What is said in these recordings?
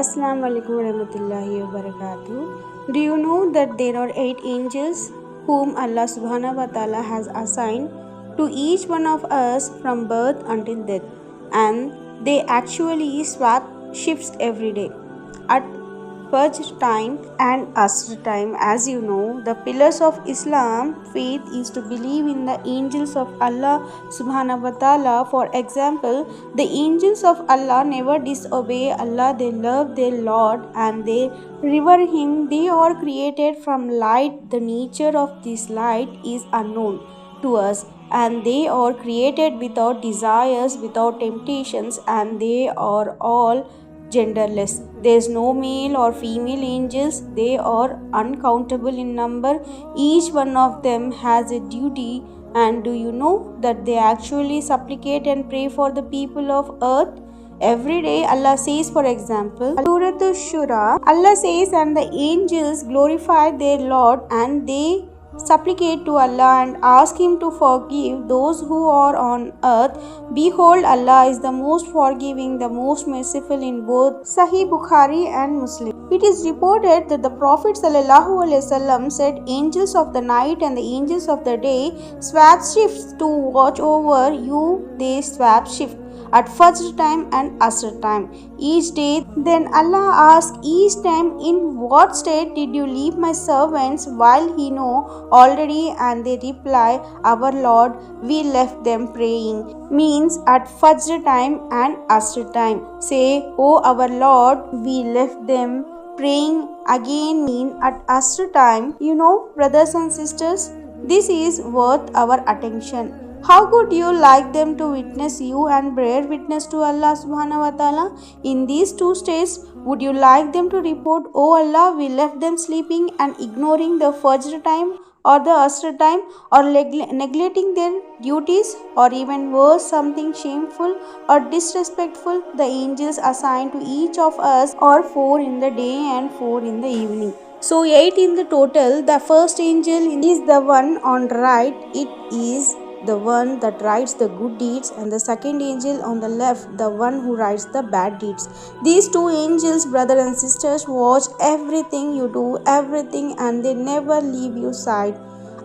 Assalamu alaikum warahmatullahi wabarakatuh. Do you know that there are 8 angels whom Allah subhanahu wa ta'ala has assigned to each one of us from birth until death, and they actually swap shifts every day at Fajr time and Asr time. As you know, the pillars of Islam faith is to believe in the angels of Allah subhanahu wa ta'ala. For example, the angels of Allah never disobey Allah, they love their Lord and they revere Him. They are created from light. The nature of this light is unknown to us, and they are created without desires, without temptations, and they are all genderless. There is no male or female angels, they are uncountable in number. Each one of them has a duty. And do you know that they actually supplicate and pray for the people of earth? Every day Allah says, for example, Surah Shura, Allah says, and the angels glorify their Lord and they supplicate to Allah and ask Him to forgive those who are on earth. Behold, Allah is the most forgiving, the most merciful in both Sahih Bukhari and Muslim. It is reported that the Prophet ﷺ said, angels of the night and the angels of the day swap shifts to watch over you. They swap shift at Fajr time and Asr time each day. Then Allah asks each time, in what state did you leave my servants while He know already? And they reply, our Lord, we left them praying. Means at Fajr time and Asr time. Say, oh our Lord, we left them praying. Again mean at Asr time. You know, brothers and sisters, this is worth our attention. How could you like them to witness you and bear witness to Allah subhanahu wa ta'ala? In these two states, would you like them to report, oh Allah, we left them sleeping and ignoring the Fajr time or the Asr time, or neglecting their duties, or even worse, something shameful or disrespectful? The angels assigned to each of us are 4 in the day and 4 in the evening. So 8 in the total. The first angel is the one on right. It is the one that writes the good deeds, and the second angel on the left, the one who writes the bad deeds. These two angels, brother and sisters, watch everything you do, everything, and they never leave your side.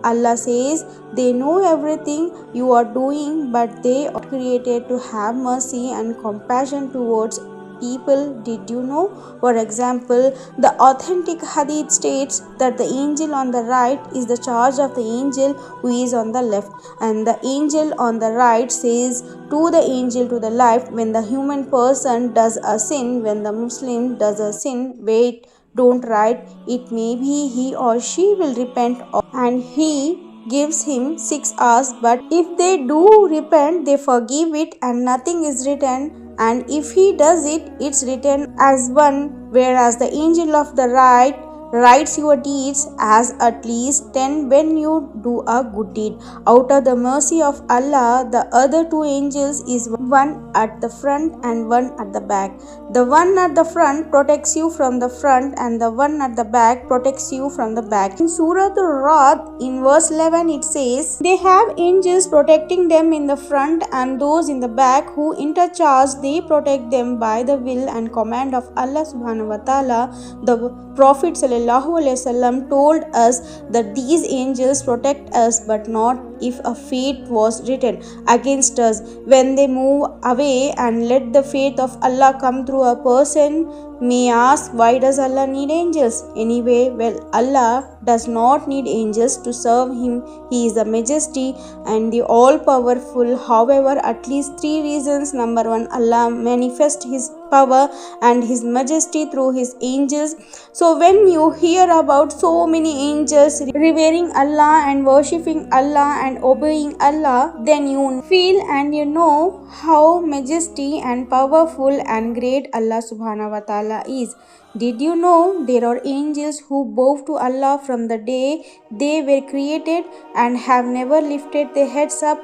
Allah says they know everything you are doing, but they are created to have mercy and compassion towards people. Did you know? For example, the authentic hadith states that the angel on the right is the charge of the angel who is on the left, and the angel on the right says to the angel to the left, when the human person does a sin, when the Muslim does a sin, wait, don't write it, maybe he or she will repent, and he gives him 6 hours, but if they do repent, they forgive it and nothing is written, and if he does it, it's written as one, whereas the angel of the right writes your deeds as at least 10 when you do a good deed. Out of the mercy of Allah, the other two angels is one at the front and one at the back. The one at the front protects you from the front, and the one at the back protects you from the back. In Surah Al-Ra'd, in verse 11, it says, they have angels protecting them in the front and those in the back who intercharge. They protect them by the will and command of Allah subhanahu wa ta'ala. The Prophet ﷺ told us that these angels protect us, but not if a fate was written against us. When they move away and let the faith of Allah come through a person, may ask, why does Allah need angels? Anyway, well, Allah does not need angels to serve Him. He is the majesty and the all-powerful. However, at least 3 reasons. Number 1, Allah manifests His power and His majesty through His angels. So when you hear about so many angels revering Allah and worshipping Allah and obeying Allah, then you feel and you know how majesty and powerful and great Allah subhanahu wa ta'ala is. Did you know there are angels who bow to Allah from the day they were created and have never lifted their heads up?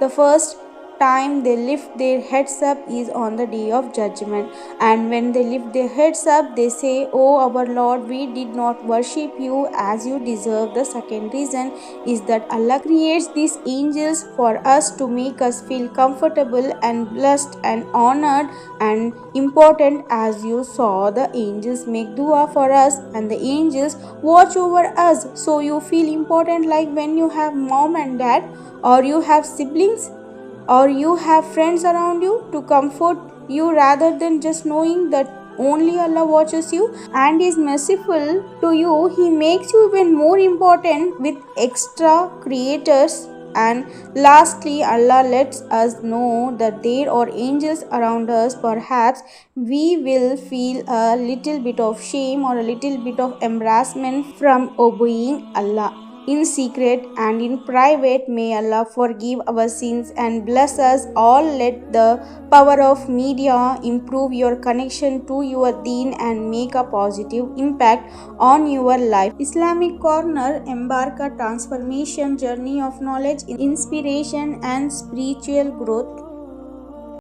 The first time they lift their heads up is on the day of judgment. And when they lift their heads up, they say, "Oh, our Lord, we did not worship you as you deserve." The second reason is that Allah creates these angels for us to make us feel comfortable and blessed and honored and important. As you saw, the angels make dua for us and the angels watch over us, so you feel important, like when you have mom and dad, or you have siblings, or you have friends around you to comfort you, rather than just knowing that only Allah watches you and is merciful to you. He makes you even more important with extra creators. And lastly, Allah lets us know that there are angels around us. Perhaps we will feel a little bit of shame or a little bit of embarrassment from obeying Allah in secret and in private. May Allah forgive our sins and bless us all. Let the power of media improve your connection to your deen and make a positive impact on your life. Islamic Corner embark a transformation journey of knowledge, inspiration, and spiritual growth.